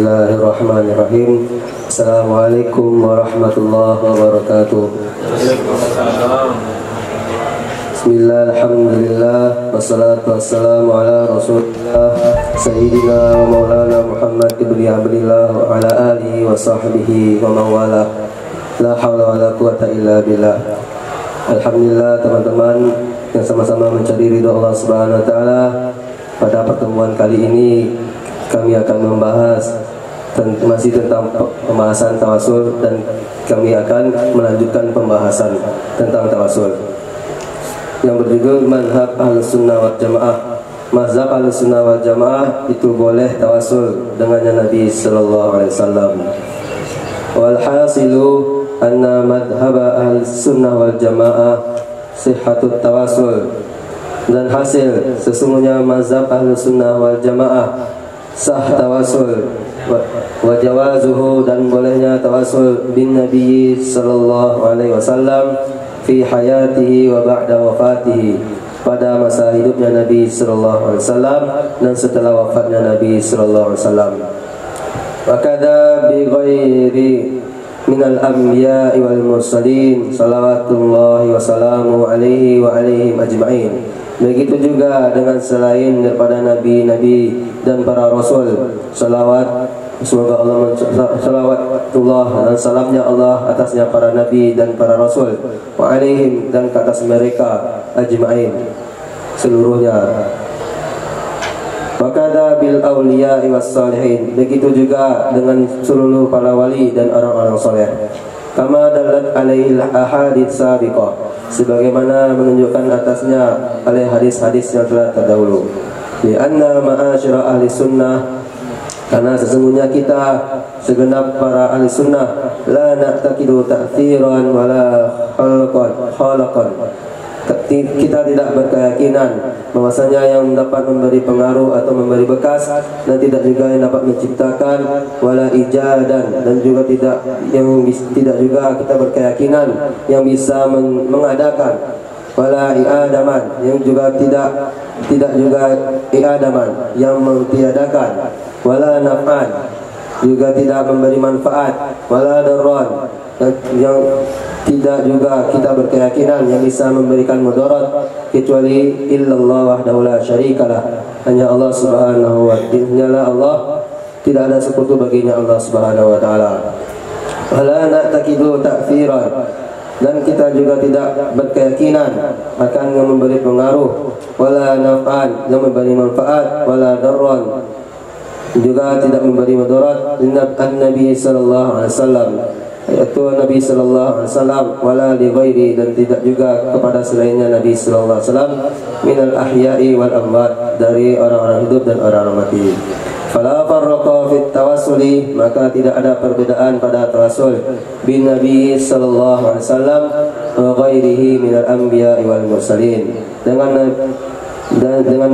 Bismillahirrahmanirrahim. Assalamualaikum warahmatullahi wabarakatuh. Bismillah, alhamdulillah, wassalatu wassalamu ala rasulillah Sayyidina wa maulana Muhammad ibn Abdillah wa ala alihi wa sahbihi wa mawala. La hawla wa la quwata illa billah. Alhamdulillah teman-teman yang sama-sama mencari ridha Allah Subhanahu wa taala. Pada pertemuan kali ini kami akan membahas masih tentang pembahasan tawasul, dan kami akan melanjutkan pembahasan tentang tawasul yang berjudul Mazhab Ahlussunnah wal Jamaah. Mazhab Ahlussunnah wal Jamaah itu boleh tawasul dengannya Nabi sallallahu alaihi wasallam. Wal hasilu anna madhhab Ahlussunnah wal Jamaah sihhatut tawasul, dan hasil sesungguhnya mazhab Ahlussunnah wal Jamaah sah tawasul wa jawazuhu, dan bolehnya tawasul bin Nabi sallallahu alaihi wasallam fi hayatihi wa ba'da wafatihi, pada masa hidupnya Nabi sallallahu alaihi wasallam dan setelah wafatnya Nabi sallallahu alaihi wasallam. Wa kadza bi ghairi minal anbiya'i wal mursalin salawatullahi wa salamu alaihi wa alaihim ajma'in. Begitu juga dengan selain daripada nabi-nabi dan para rasul, semoga Allah salawatullah dan salamnya Allah atasnya para nabi dan para rasul, wa alaihim, dan ke atas mereka ajma'in seluruhnya. Wa kadza bil auliya'i was salihin, begitu juga dengan seluruh para wali dan orang-orang saleh. Kama dalat alaihi ahadits sabiqah, sebagaimana menunjukkan atasnya oleh hadis-hadis yang telah terdahulu. Li anna ma'asyara ahli sunnah, karena sesungguhnya kita segenap para ahli sunnah la na'taqidu ta'thiran wala khalaqan, kita tidak berkeyakinan bahwasanya yang dapat memberi pengaruh atau memberi bekas, dan tidak juga yang dapat menciptakan, wala ijadan, dan juga tidak juga kita berkeyakinan yang bisa mengadakan, wala i'adaman, yang juga tidak juga i'adaman yang mentiadakan, wala naf'an, juga tidak memberi manfaat, wala darran, dan yang tidak juga kita berkeyakinan yang bisa memberikan mudarat, kecuali illallah wahdahu la syarikalah, hanya Allah subhanahu wa ta'ala. Allah tidak ada sekutu baginya, Allah subhanahu wa ta'ala. Wala na'taqidu ta'thiran, dan kita juga tidak berkeyakinan akan yang memberi pengaruh, wala naf'an, yang memberi manfaat, wala darran, juga tidak memberi mudarat, Nabi sallallahu alaihi wasallam, yaitu Nabi sallallahu alaihi wasallam, wala li ghairi, dan tidak juga kepada selainnya Nabi sallallahu alaihi wasallam, minal ahya'i wal amwat, dari orang-orang hidup dan orang-orang mati. Fala farraqa fit tawassuli, maka tidak ada perbedaan pada tawasul bin Nabi sallallahu alaihi wasallam wa ghairihi minal anbiya'i wal mursalin, dengan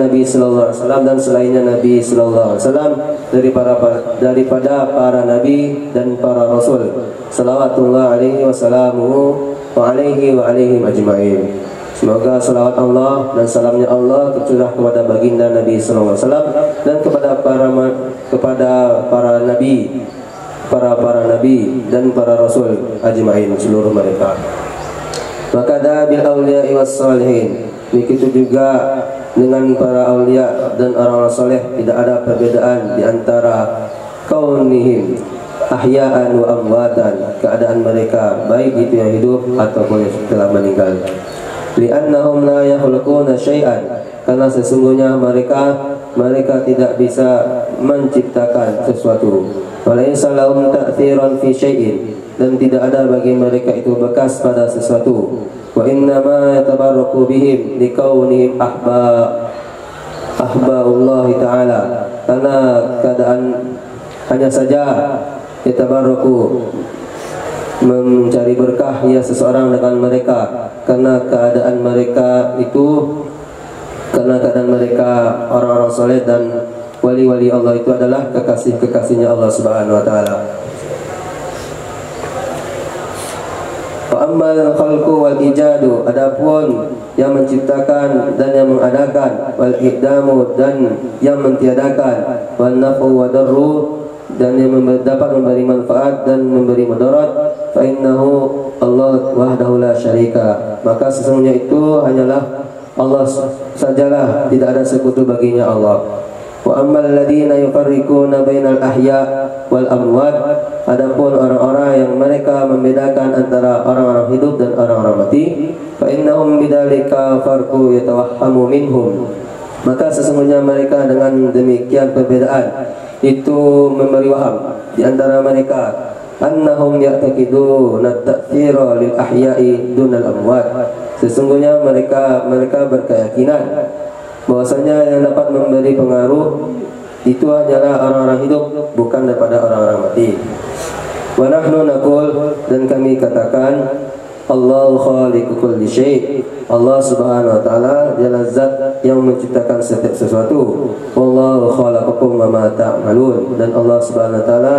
Nabi sallallahu alaihi wasallam dan selainnya Nabi sallallahu alaihi wasallam daripada para nabi dan para rasul, salawatullah alaihi wasallamu wa alaihi wa alaihim ajma'in. Semoga salawat Allah dan salamnya Allah tercurah kepada baginda Nabi sallallahu alaihi wasallam dan kepada para nabi, para nabi dan para rasul ajma'in, seluruh mereka. Maka bil auliya'i was salihin, begitu juga dengan para aulia dan orang-orang soleh, tidak ada perbedaan di antara kaunihim ahya'an wa amwatan, keadaan mereka baik itu yang hidup ataupun yang telah meninggal. Li'annahum la yakhluquna syai'an, karena sesungguhnya mereka tidak bisa menciptakan sesuatu. Walaysa lahum ta'thiran fi syai'in, dan tidak ada bagi mereka itu bekas pada sesuatu. Wa innama yatabarraku bihim likaunihim ahba'ullah ta'ala, karena keadaan hanya saja yatabarraku mencari berkah ya seseorang dengan mereka, karena keadaan mereka orang-orang soleh dan wali-wali Allah itu adalah kekasih-kekasihnya Allah subhanahu wa ta'ala. Wa ammal khalqu wal ijadu, adapun yang menciptakan dan yang mengadakan, wal iqdamu, dan yang mentiadakan, wal nafu wa darru, dan yang dapat memberi manfaat dan memberi mudarat, fa innahu Allah wahdahu la syarika, maka sesungguhnya itu hanyalah Allah sajalah, tidak ada sekutu baginya Allah. Wa ammal ladzina yufarriquna bainal ahya wal amwat, adapun orang-orang yang mereka membedakan antara orang-orang hidup dan orang-orang mati, fa innahum bidzalika farqu yatawahhamu minhum, maka sesungguhnya mereka dengan demikian perbedaan itu memberi waham di antara mereka, annahum ya'taqiduna at-ta'thira lil ahya'i dunal amwat, sesungguhnya mereka berkeyakinan bahwasanya yang dapat memberi pengaruh itu hanyalah orang-orang hidup, bukan daripada orang-orang mati. Wa nahnu naqul, dan kami katakan, Allahu khaliqu kulli syai', Allah subhanahu wa ta'ala dialah zat yang menciptakan setiap sesuatu. Wallahu khalaqakum wa ma ta'malun, dan Allah subhanahu wa ta'ala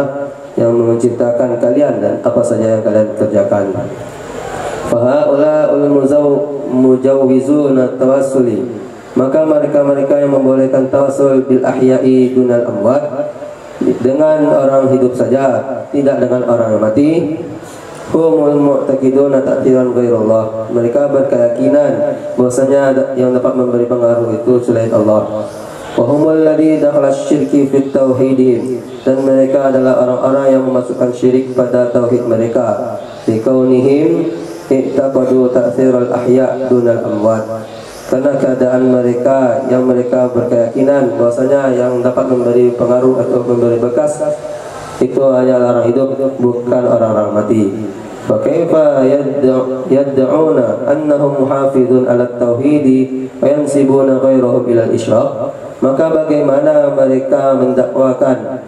yang menciptakan kalian dan apa saja yang kalian kerjakan. Fa haula'ul mujawwizuna tawassuli, maka mereka yang membolehkan tawassul bil ahya'i dunal amwat, dengan orang hidup saja, tidak dengan orang yang mati. Humul mu'taqiduna ta'tiran ghairallah, mereka berkeyakinan bahwasanya yang dapat memberi pengaruh itu selain Allah. Wa humul ladzina dakhala syirki fit tauhidin, dan mereka adalah orang-orang yang memasukkan syirik pada tauhid mereka. Fi kaunihim i'taqadu ta'tsiral ahya' dunal amwat, karena keadaan mereka yang mereka berkeyakinan bahwasanya yang dapat memberi pengaruh atau memberi bekas itu hanyalah orang hidup, bukan orang-orang mati. Fa kaifa yad'una annahum muhafizun 'ala at-tauhid wa yansibuna ghairahu ila al-isyraq, maka bagaimana mereka mendakwakan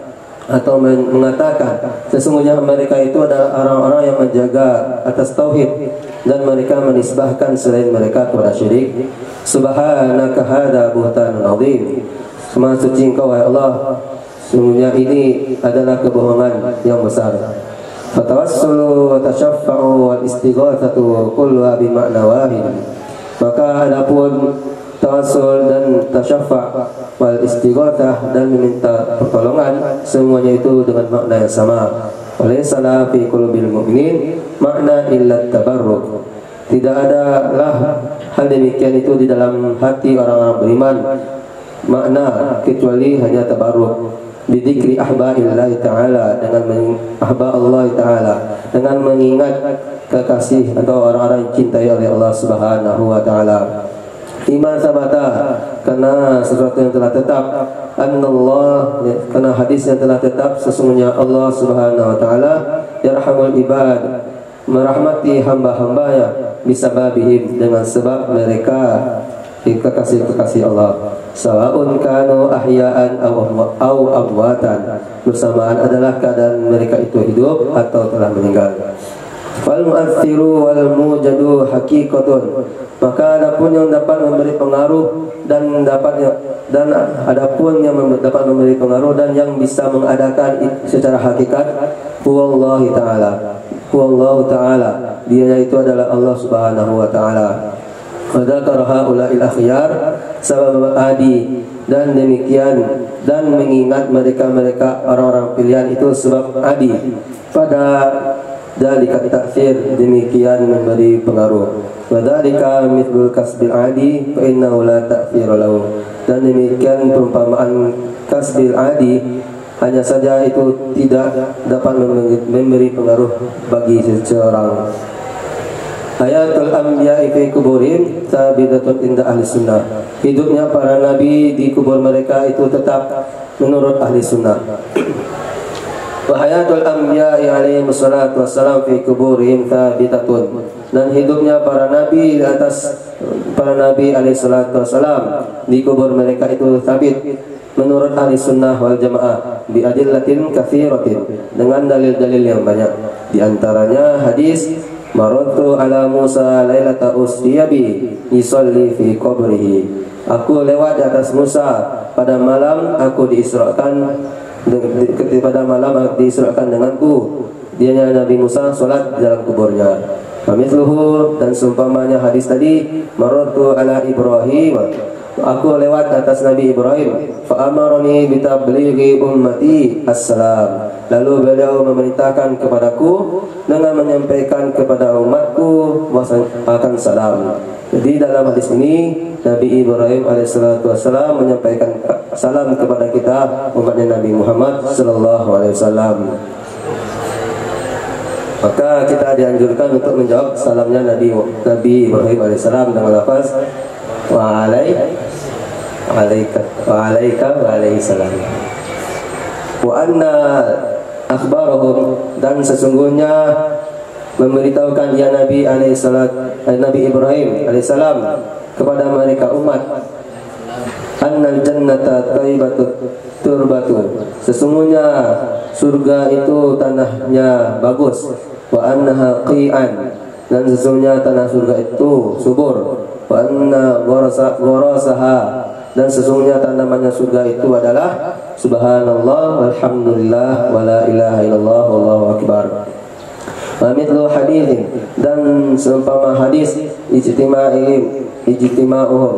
atau mengatakan sesungguhnya mereka itu adalah orang-orang yang menjaga atas tauhid dan mereka menisbahkan selain mereka kepada syirik. Subhanaka hadza buhtanun 'adzim, Maha suci Engkau wahai Allah, sesungguhnya ini adalah kebohongan yang besar. Fatawassulu wa tasyaffa'u wal istighatsatu kulluha bi ma'na wahid, maka adapun tawassul dan tasyaffa' wal istighatsah dan meminta pertolongan, semuanya itu dengan makna yang sama. Walaysa la fi qulubil mu'minin makna illa tabarruk, tidak adalah hal demikian itu di dalam hati orang-orang beriman makna kecuali hanya tabarruk. Bidzikri ahba'illahi ta'ala, dengan ahba Allah ta'ala, dengan mengingat kekasih atau orang-orang yang cintai oleh Allah subhanahu wa ta'ala. Iman sabata, karena sesuatu yang telah tetap, annallah, karena hadis yang telah tetap, sesungguhnya Allah subhanahu wa ta'ala yarhamul ibad, merahmati hamba-hambanya, bisababihim, dengan sebab mereka kekasih-kekasih Allah. Sawa'un kanu ahya'an aw amwatan, bersamaan adalah keadaan mereka itu hidup atau telah meninggal. Fal mu'athiru wal mujadu haqiqatun, maka adapun yang dapat memberi pengaruh dan adapun yang dapat memberi pengaruh dan yang bisa mengadakan secara hakikat, huwallahi ta'ala, huwallahu ta'ala, dia itu adalah Allah subhanahu wa ta'ala. Dzakara haula'il akhyar sabab adi, dan demikian dan mengingat mereka orang-orang pilihan itu sebab adi pada dzalika ta'thir, demikian memberi pengaruh. Wa dzalika mithlul kasbil adi fa innahu la ta'thira lahu, dan demikian perumpamaan kasbil adi, hanya saja itu tidak dapat memberi pengaruh bagi seseorang. Hayatul anbiya'i fi kuburihim thabitatun inda ahli sunnah, hidupnya para nabi di kubur mereka itu tetap menurut ahli sunnah. Wa hayatul anbiya'i alaihi wassalatu wassalam fi kuburihim thabitatun, dan hidupnya para nabi di atas para nabi alaihi salatu wassalam di kubur mereka itu sabit menurut ahli sunnah wal jamaah, bi adillatin katsiratin, dengan dalil-dalil yang banyak, di antaranya hadis Maratu ala Musa lailata usriya bi yusalli fi qabrihi, aku lewat di atas Musa pada malam aku diisrakan, pada malam diisrakan denganku, dianya Nabi Musa salat di dalam kuburnya. Pamithluhu, dan seumpamanya hadis tadi, Maratu ala Ibrahim aku lewat atas Nabi Ibrahim, fa amarani bi tablighi ummati assalam. Lalu beliau memerintahkan kepadaku dengan menyampaikan kepada umatku akan salam. Jadi dalam hadis ini Nabi Ibrahim alaihissalam menyampaikan salam kepada kita umatnya Nabi Muhammad sallallahu alaihi wasallam. Maka kita dianjurkan untuk menjawab salamnya Nabi Ibrahim alaihissalam dengan lafaz wa alaika wa alaihi salam. Wa anna akhbarahum, dan sesungguhnya memberitahukan ya Nabi Ibrahim alaihissalam kepada mereka umat, annal jannata thayyibatut turbatu, sesungguhnya surga itu tanahnya bagus, wa annaha qi'an, dan sesungguhnya tanah surga itu subur, wa anna gharasaha, dan sesungguhnya tanamannya surga itu adalah subhanallah walhamdulillah wa la ilaha illallah wallahu akbar. Wa mithlu hadithin, dan seumpama hadis ijtima'uhum,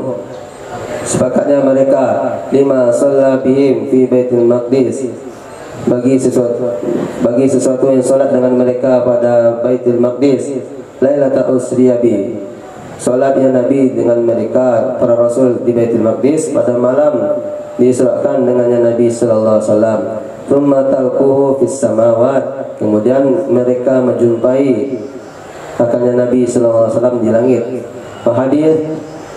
sepakatnya mereka lima shalla bihim fi baitul maqdis, bagi sesuatu yang salat dengan mereka pada Baitul Maqdis, lailatul usriya bi, salatnya Nabi dengan mereka para rasul di Baitul Maqdis pada malam diisrakan dengannya Nabi sallallahu alaihi wasallam. Thumma talquhu fis samawat, kemudian mereka menjumpai akannya Nabi sallallahu alaihi wasallam di langit. Hadis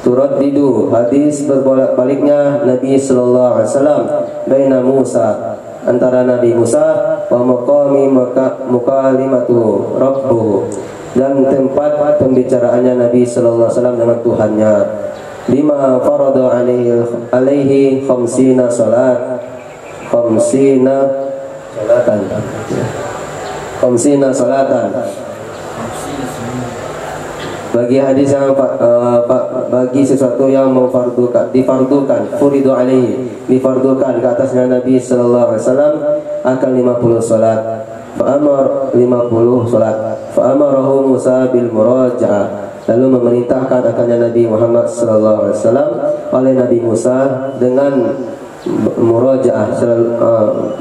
turaddidu, hadis berbolak-baliknya Nabi sallallahu alaihi wasallam baina Musa, antara Nabi Musa wa maqami mukalimatu rabbuh, dan tempat pembicaraannya Nabi sallallahu alaihi wasallam dengan Tuhannya. Lima farada alaihi khamsina salatan, bagi hadis yang bagi sesuatu yang difardukan furidu alaihi, difardukan ke atasnya Nabi sallallahu alaihi wasallam akan 50 salat. Fa'amar 50 salat. Fa'amarahu Musa bil muraja'ah, lalu memerintahkan akannya Nabi Muhammad sallallahu alaihi wasallam oleh Nabi Musa dengan muraja'ah,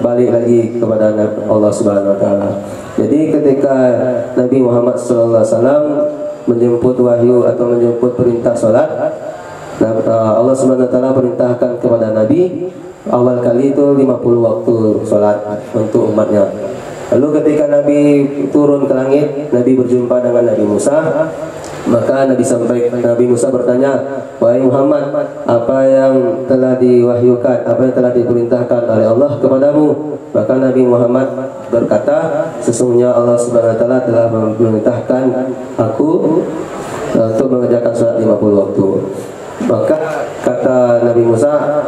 balik lagi kepada Allah Subhanahu wa taala. Jadi ketika Nabi Muhammad sallallahu alaihi wasallam menjemput wahyu atau menjemput perintah salat, Allah Subhanahu wa taala perintahkan kepada Nabi awal kali itu 50 waktu salat untuk umatnya. Lalu ketika Nabi turun ke langit, Nabi berjumpa dengan Nabi Musa, maka Nabi Musa bertanya, wahai Muhammad, apa yang telah diwahyukan, apa yang telah diperintahkan oleh Allah kepadamu? Maka Nabi Muhammad berkata, sesungguhnya Allah Subhanahu wa taala telah memerintahkan aku untuk mengerjakan salat 50 waktu. Maka kata Nabi Musa,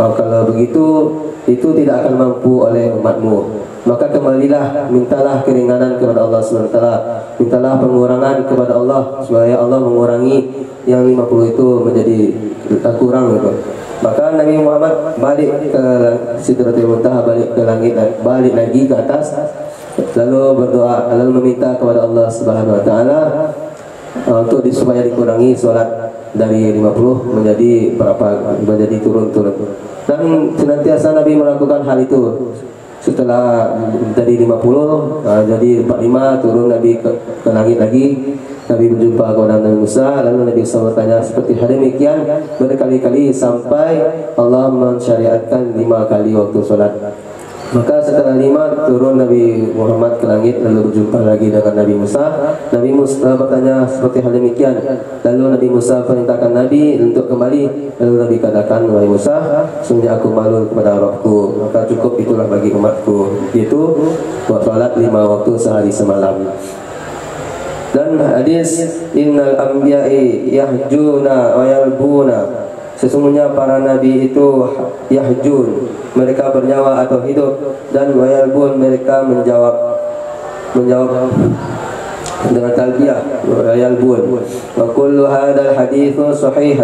kalau begitu itu tidak akan mampu oleh umatmu, maka kembalilah, mintalah keringanan kepada Allah Subhanahu wa taala, mintalah pengurangan kepada Allah supaya Allah mengurangi yang 50 itu menjadi kurang gitu. Maka Nabi Muhammad balik ke Sidratul Muntaha, balik ke langit dan balik lagi ke atas, lalu berdoa, lalu meminta kepada Allah Subhanahu wa taala untuk supaya dikurangi salat dari 50 menjadi berapa, menjadi turun-turun. Dan senantiasa Nabi melakukan hal itu. Setelah dari 50 jadi 45, turun Nabi ke langit lagi. Nabi berjumpa kepada Nabi Musa, lalu Nabi Musa bertanya seperti hal demikian berkali-kali sampai Allah mensyariatkan 5 kali waktu sholat. Maka setelah 5 turun Nabi Muhammad ke langit, lalu berjumpa lagi dengan Nabi Musa. Nabi Musa bertanya seperti hal demikian, lalu Nabi Musa perintahkan Nabi untuk kembali. Lalu Nabi katakan, wahai Musa, sungguh aku malu kepada Rabbku, maka cukup itulah bagi umatku, yaitu buat salat 5 waktu sehari semalam. Dan hadis innal anbiya'i yahjuna wa yalbuna, sesungguhnya para nabi itu yahjun, mereka bernyawa atau hidup, dan wayalbun, mereka menjawab dengan talbiyah, wayalbun. Wa kullu hadzal haditsu sahih,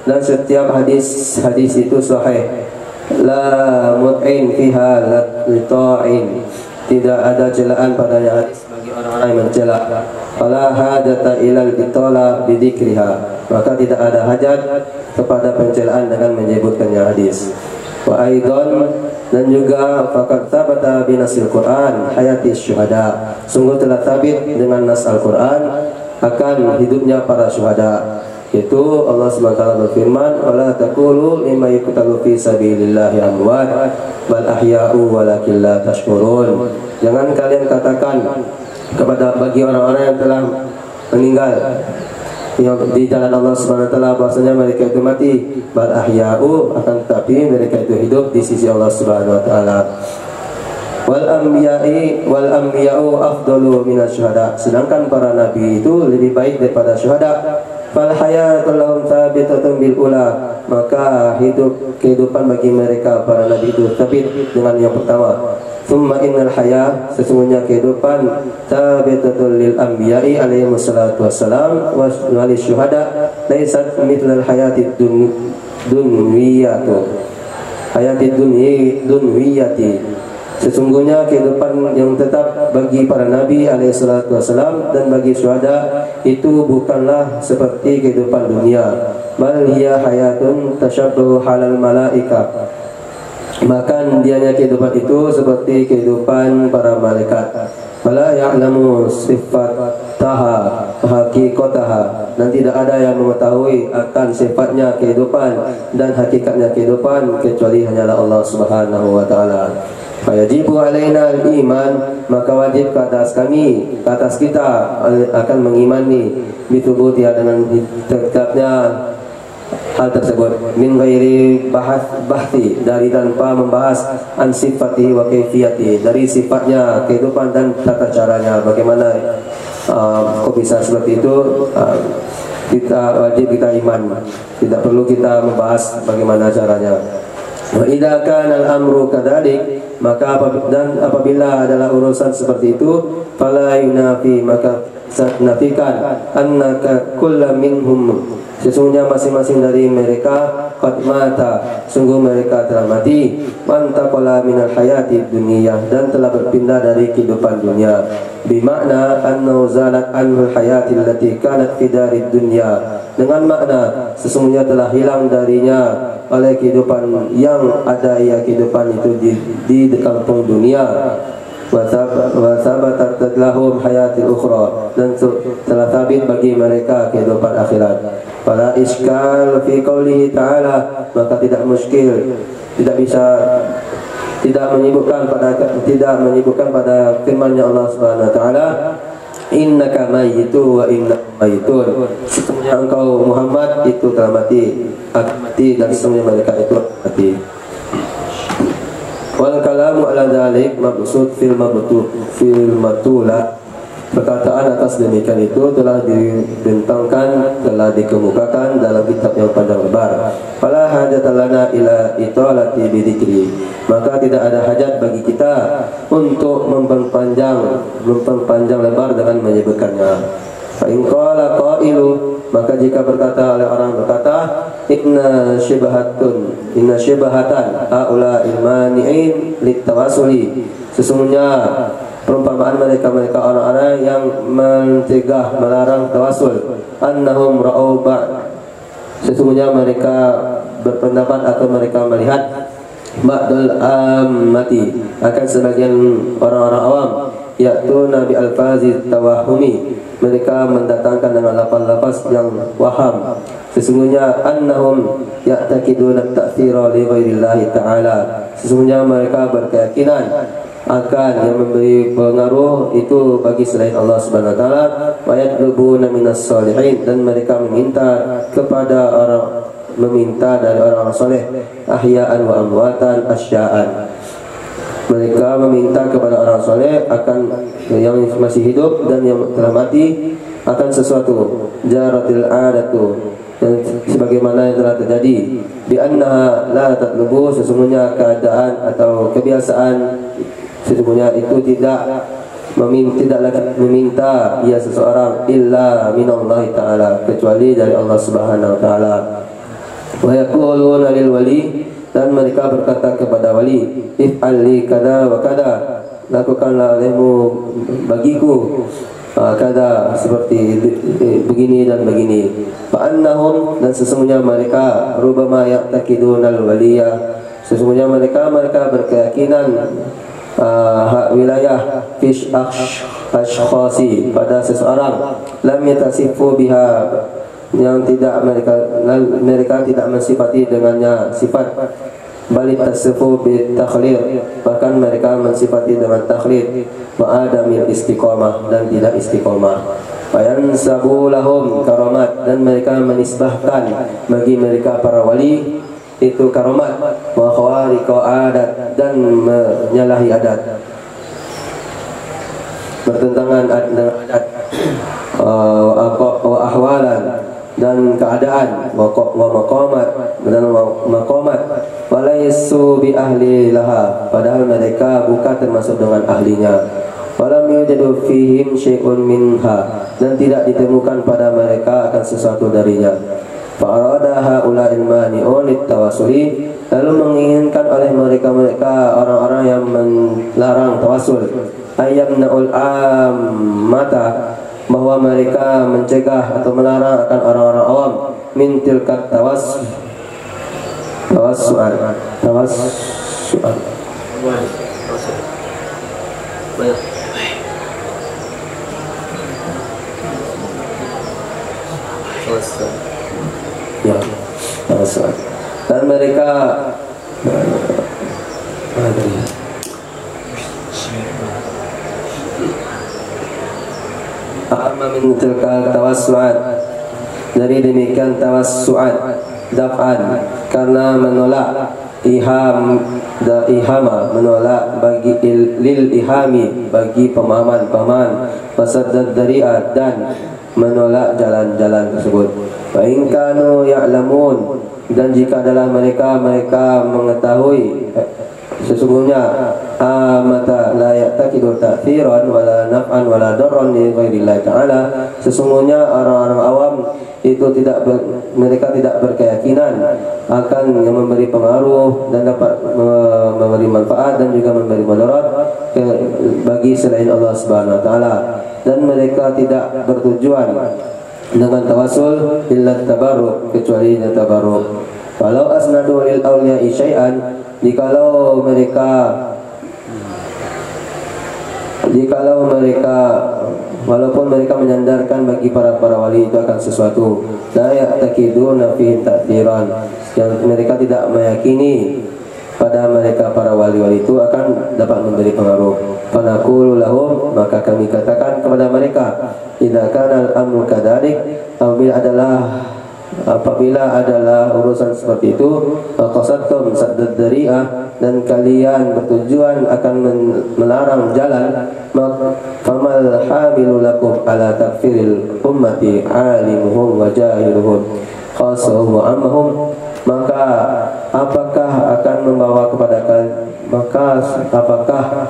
dan setiap hadis itu sahih. La mut'in fiha lita'in, tidak ada celaan padanya hadis bagi orang-orang yang mencela. Fala hajata ilal itala bidzikriha, maka tidak ada hajat kepada pencelaan dengan menyebutkannya hadis. Wa aidan, dan juga faqad thabata bi nasil Quran hayati syuhada, sungguh telah tabit dengan nas Al-Quran akan hidupnya para syuhada. Itu Allah SWT berfirman, wala taqulu lima yuqtalu fi sabilillahi amwat bal ahya'u walakin la tashkurun. Jangan kalian katakan kepada bagi orang-orang yang telah meninggal yang di jalan Allah SWT bahwasanya mereka itu mati, bal ahya'u, akan tetapi mereka itu hidup di sisi Allah SWT. Wal anbiya'u afdalu minas syuhada, sedangkan para nabi itu lebih baik daripada syuhada. Fal hayatul lahum thabitatun bil ula, maka kehidupan bagi mereka para nabi itu tabit dengan yang pertama. Thumma innal haya, sesungguhnya kehidupan tabitatun lil anbiya'i alaihi wassalatu wassalam wa lil syuhada laysat mithlal hayatid dunwiyatu hayatid dunwiyati. Sesungguhnya kehidupan yang tetap bagi para nabi alaihi salatu wassalam dan bagi syuhada itu bukanlah seperti kehidupan dunia, bal hiya hayatun tashabbahu halal malaika, bahkan dianya kehidupan itu seperti kehidupan para malaikat. Wala ya'lamu sifataha haqiqataha, dan tidak ada yang mengetahui akan sifatnya kehidupan dan hakikatnya kehidupan kecuali hanyalah Allah Subhanahu wa taala. Fayajibu alaina al-iman, maka wajib ke atas kami, ke atas kita akan mengimani bitubutiha, dengan tetapnya hal tersebut, min ghairi bahthi, dari tanpa membahas an sifati wa kaifiyati, dari sifatnya kehidupan dan tata caranya bagaimana. Kok bisa seperti itu? Kita wajib kita iman, tidak perlu kita membahas bagaimana caranya. Wa idza kana al-amru kadzalik, maka apabila adalah urusan seperti itu, fala yunafi, maka nafikan annaka kullam minhum, sesungguhnya masing-masing dari mereka qad mata, sungguh mereka telah mati, wantaqala minal hayati dunia, dan telah berpindah dari kehidupan dunia, bimakna annahu zalat anhul hayati allati kanat fi darid dunya, dengan makna sesungguhnya telah hilang darinya oleh kehidupan yang ada, ya kehidupan itu di kampung dunia. Wa thabatat lahum hayatil ukhra, dan telah tabit bagi mereka kehidupan akhirat. Fala iskal fi qoulihi ta'ala, maka tidak muskil, tidak menyibukkan pada firman-Nya Allah Subhanahu wa taala, innaka mayyitu wa innaka mayyitun, sesungguhnya engkau Muhammad itu telah mati dan sesungguhnya mereka itu mati. Wal kalamu ala dzalik mabsut fil matulah, perkataan atas demikian itu telah dibentangkan, telah dikemukakan dalam kitab yang panjang lebar. Fala hajata lana ila italati bidzikri, maka tidak ada hajat bagi kita untuk memperpanjang lebar dengan menyebutkannya. Fa in qala qailu, maka jika berkata oleh orang berkata, inna syibahatan haula ilmani'in litawasuli, sesungguhnya perumpamaan mereka orang-orang yang mencegah melarang tawasul, annahum ra'au sesungguhnya mereka berpendapat atau mereka melihat ba'dul ammati, akan sebagian orang-orang awam, yaitu Nabi al-fazi tawahumi, mereka mendatangkan dengan lafaz-lafaz yang waham, sesungguhnya annahum ya'taqiduna ta'thira li ghairillahi ta'ala, sesungguhnya mereka berkeyakinan akan yang memberi pengaruh itu bagi selain Allah Subhanahu wa taala, wa yatlubuna minas shalihin, dan mereka meminta dari orang-orang saleh, ahya'an wa amwatan asya'an, mereka meminta kepada orang saleh akan yang masih hidup dan yang telah mati akan sesuatu, jaratil adatu, dan sebagaimana yang telah terjadi, bi annaha la tatlubu, sesungguhnya keadaan atau kebiasaan sesungguhnya itu tidaklah meminta ia seseorang illa minallahi ta'ala, kecuali dari Allah Subhanahu wa taala. Wa yaquluna lil wali, dan mereka berkata kepada wali, if'al li kada wa kada, lakukanlah olehmu bagiku kada seperti begini dan begini. Fa'annahum, dan sesungguhnya mereka rubama ya'taqidunal waliyah, sesungguhnya mereka berkeyakinan wilayah fish ashkhasi, pada seseorang, lam yatasifu biha, yang tidak mereka tidak mensifati dengannya sifat, balik tasifu bit takhlid, bahkan mereka mensifati dengan takhlid, wa adamil istiqamah, dan tidak istiqamah. Fayansabu lahum karamat, dan mereka menisbahkan bagi mereka para wali itu karamat, wa khawariqa adat, dan menyalahi adat, bertentangan dengan adat, wa ahwalan, dan keadaan, wa maqamat, dan maqamat, walaisu bi ahli laha, padahal mereka bukan termasuk dengan ahlinya. Walam yujadu fihim syai'un minha, dan tidak ditemukan pada mereka akan sesuatu darinya. Fa'arada haula'il mani'un littawasuli, lalu menginginkan oleh mereka orang-orang yang melarang tawasul, ayyamna'ul ammata, bahwa mereka mencegah atau melarang akan orang-orang awam min tilkat tawassu'an. Ya, tawassu'an. Dan mereka amma min tilka tawassu'at, dari demikian tawassu'at, daf'an, karena menolak ihama, menolak bagi lil ihami, bagi pemahaman, fasaddad dari'at, dan menolak jalan-jalan tersebut. Wa in kanu ya'lamun, dan jika adalah mereka mengetahui sesungguhnya amata la ya'taqidu ta'thiran wala naf'an wala darran li ghairillah ta'ala, sesungguhnya orang-orang awam itu mereka tidak berkeyakinan akan yang memberi pengaruh dan dapat memberi manfaat dan juga memberi mudarat bagi selain Allah Subhanahu wa taala, dan mereka tidak bertujuan dengan tawasul illa tabarruk, kecuali tabarruk. Walau asnadu lil awliya'i syai'an, jikalau mereka walaupun mereka menyandarkan bagi para wali itu akan sesuatu, la ya'taqiduna fihi ta'thiran, yang mereka tidak meyakini pada mereka para wali-wali itu akan dapat memberi pengaruh. Fanaqulu lahum, maka kami katakan kepada mereka, idza kana al-amru kadzalik, apabila adalah urusan seperti itu, qasadtum saddad dari'ah, dan kalian bertujuan akan melarang jalan, famal hamilu lakum ala takfiril ummati alimuhum wa jahiluhum khassuhum wa ammahum, maka apakah akan membawa kepada kalian, apakah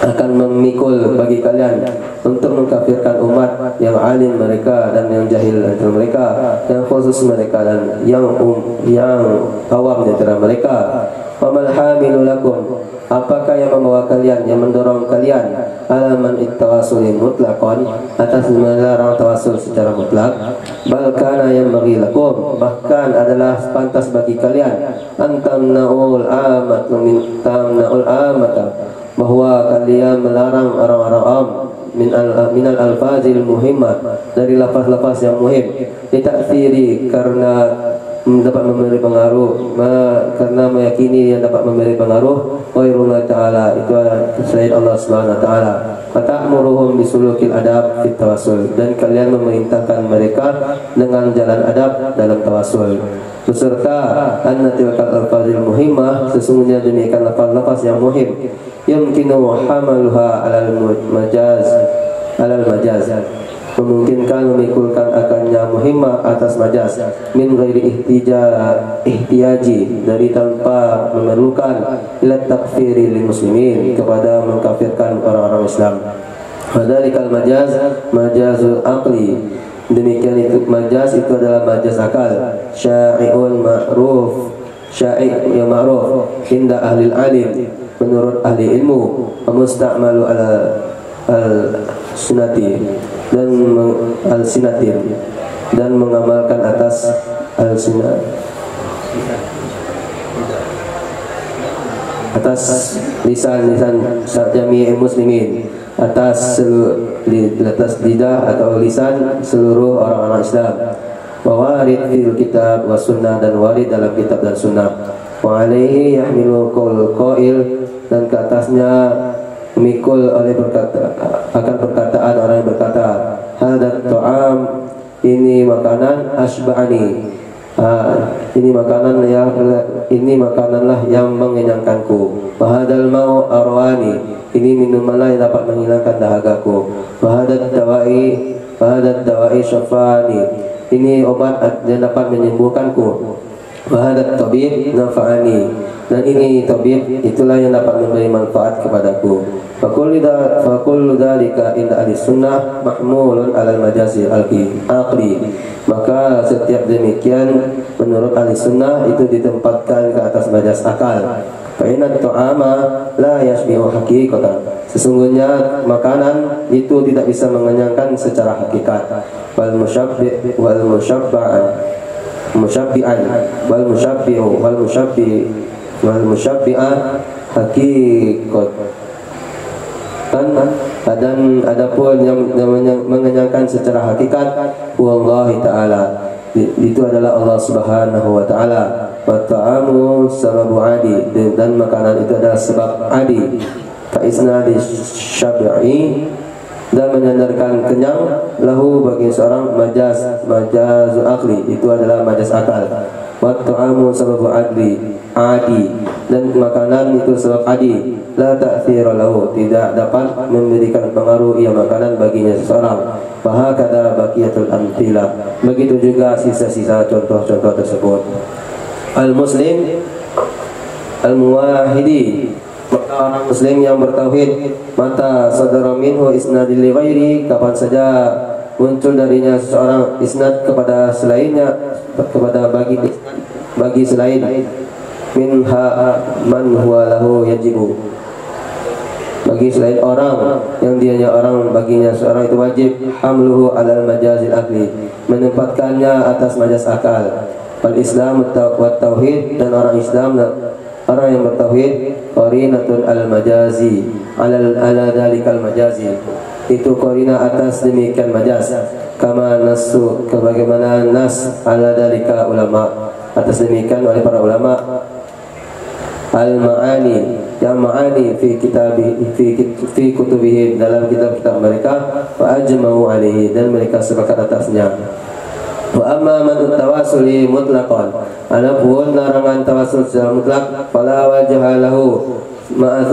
akan memikul bagi kalian untuk mengkafirkan umat yang alim mereka dan yang jahil antara mereka, yang khusus mereka dan yang awam di antara mereka. Wamal hamilu lakum, apakah yang membawa kalian, yang mendorong kalian alaman ittawasulin mutlaqan, atas melarang tawasul secara mutlak. Balkana yang bagi lakum, bahkan adalah pantas bagi kalian antamnaul amata, bahwa kalian melarang orang-orang am minal alfazil muhimmah, dari lafaz-lafaz yang muhim, ditakfiri, karena dapat memberi pengaruh, karena meyakini yang dapat memberi pengaruh ghairullah ta'ala, itu selain Allah Subhanahu wa ta'ala. Fata'muruhum bisulukil adab fit tawassul, dan kalian memerintahkan mereka dengan jalan adab dalam tawassul, beserta anna tilkal alfazil muhimmah, sesungguhnya demikian lafaz-lafaz yang muhim, yumkinu hamaluha alal majaz, memungkinkan memikulkan akannya muhimmah atas majaz, min ghairi ihtiyaji, dari tanpa memerlukan ila takfiri lil muslimin, kepada mengkafirkan orang-orang Islam. Fadzalikal majazul aqli, demikian itu majaz itu adalah majaz akal, syai'un ma'ruf, syai' yang ma'ruf inda ahli alim, menurut ahli ilmu, musta'malu ala sunati dan al-sinatin dan mengamalkan atas al-sinat atas lisan-lisan jami'il muslimin, atas lidah atau lisan seluruh orang-orang Islam. Wa warid fil kitab wa sunnah, dan warid dalam kitab dan sunnah. Wa alaihi yahmilu qaul qail, dan ke atasnya memikul oleh akan perkataan orang yang berkata, hadat ta'am, ini makanan, asba'ani, ini makananlah yang mengenyangkanku. Wahadal mau arwani, ini minumanlah yang dapat menghilangkan dahagaku. Wahadat dawai syafani, ini obat yang dapat menyembuhkanku. Wahadat tabib nafa'ani, dan ini tabib itulah yang dapat memberi manfaat kepadaku. Fakullu dzalika inda ahli sunnah mahmulun alal majazi aqli, maka setiap demikian menurut ahli sunnah itu ditempatkan ke atas majas akal. Fa inna ta'ama la yashbihu haqiqatan, sesungguhnya makanan itu tidak bisa mengenyangkan secara hakikat. Wal musyabbi'an haqiqat, dan adapun yang mengenyangkan secara hakikat, wallahi ta'ala, itu adalah Allah Subhanahu wa ta'ala. Wa ta'amu sababu adi, dan makanan itu adalah sebab adi. Fa isnadi syab'i, dan menyandarkan kenyang, lahu bagi seorang majaz akli, itu adalah majaz akal. Wa ta'amu sababu adi, dan makanan itu sebab adi. La ta'thira lahu, tidak dapat memberikan pengaruh ia makanan baginya seseorang. Fahakadha baqiyatul amthilah, begitu juga sisa-sisa contoh-contoh tersebut. Al-muslim al-muwahhidi, orang muslim yang bertauhid, mata sadara minhu isnadil li ghairi, kapan saja muncul darinya seseorang isnad kepada selainnya, kepada bagi selain, minha man huwa lahu yajibu, bagi selain orang yang dianya orang, baginya seorang itu wajib, hamluhu alal majazil akli, menempatkannya atas majaz akal. Wal Islam wa tauhid, dan orang Islam, orang yang bertauhid, qarinatun al majazi ala dalikal majazi, itu qarina atas demikian majaz. Kama nasu, sebagaimana nas ala dalika ulama, atas demikian oleh para ulama. Al ma'ani, yang ma'ani fi kutubihim, dalam kitab-kitab mereka. Wa ajma'u alaihi, dan mereka sepakat atasnya. Wa amma man tawasuli mutlaqan, adapun larangan tawasul secara mutlak, fala wajha lahu ma'a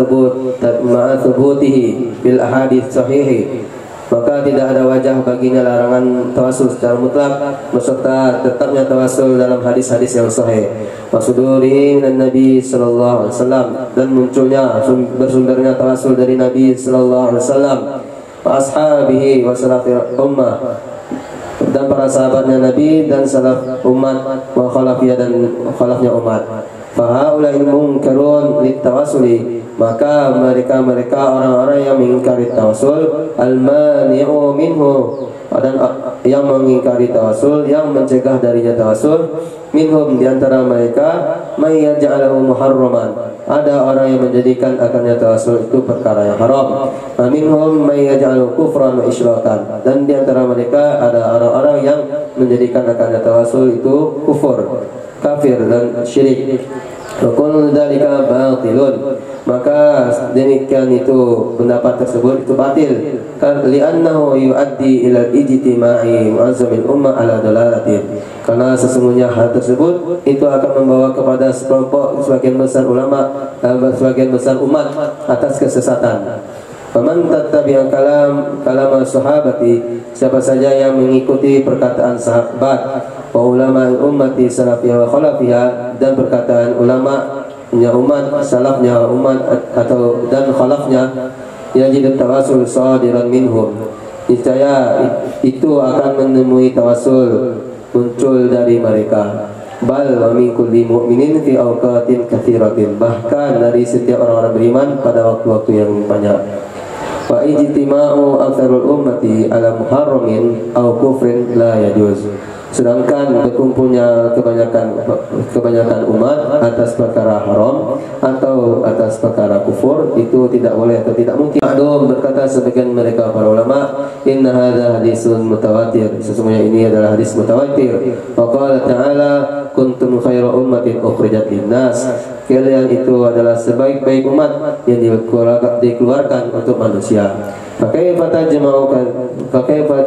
thubutihi bil ahadits sahihi, maka tidak ada wajah baginya larangan tawasul secara mutlak beserta tetapnya tawasul dalam hadis-hadis yang sahih. Wasuduri minan Nabi sallallahu alaihi wasallam, dan munculnya bersumbernya tawasul dari Nabi sallallahu alaihi wasallam, wa ashabihi wa salafil ummah, dan para sahabatnya Nabi dan salaf umat, wa khalafiyah, dan khalafnya umat. Fahaula'il munkarun litawasuli, maka mereka orang-orang yang mengingkari tawasul, al-mani'u minhu, dan yang mengingkari tawasul, yang mencegah darinya tawasul. Minhum, diantara mereka, may yaj'alahu muharraman, ada orang yang menjadikan akannya tawasul itu perkara yang haram. Minhum may yaj'alu kufran wa isyrakan, dan diantara mereka ada orang-orang yang menjadikan akannya tawasul itu kufur, kafir, dan syirik. Kullu dzalika batilun, maka demikian itu pendapat tersebut itu batil, li'annahu yuaddi ila ijtima'i mu'azzamil ummah ala dalalatin, karena sesungguhnya hal tersebut itu akan membawa kepada sebagian besar ulama, sebagian besar umat atas kesesatan. Faman tattabi'a kalam sahabati, siapa saja yang mengikuti perkataan sahabat, wa ulama ummati salafiyah wa khalafiyah, dan perkataan ulama nya umat, salafnya umat, atau dan khalafnya, yajid tawasul sadiran minhum, niscaya itu akan menemui tawasul muncul dari mereka. Bal wa min kulli mu'minin fi awqatin katsiratin, bahkan dari setiap orang-orang beriman pada waktu-waktu yang banyak. wa ijtima'u aktsarul ummati ala muharramin aw kufrin la yajuz. Sedangkan berkumpulnya kebanyakan umat atas perkara haram atau atas perkara kufur itu tidak boleh atau tidak mungkin. Ma'dum berkata sebagian mereka para ulama, inna hadza hadisun mutawatir, sesungguhnya ini adalah hadis mutawatir. Wa qala ta'ala kuntum khairu ummatin ukhrijat linnas, kalian itu adalah sebaik-baik umat yang dikeluarkan untuk manusia. Fakaifa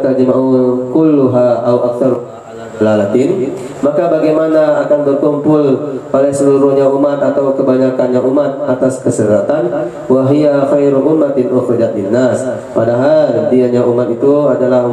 tajma'u kulluha aw aktsar lalatin, maka bagaimana akan berkumpul oleh seluruhnya umat atau kebanyakannya umat atas kesesatan? Wahia khairu ummatin ukhrijat linnas, padahal dianya umat itu adalah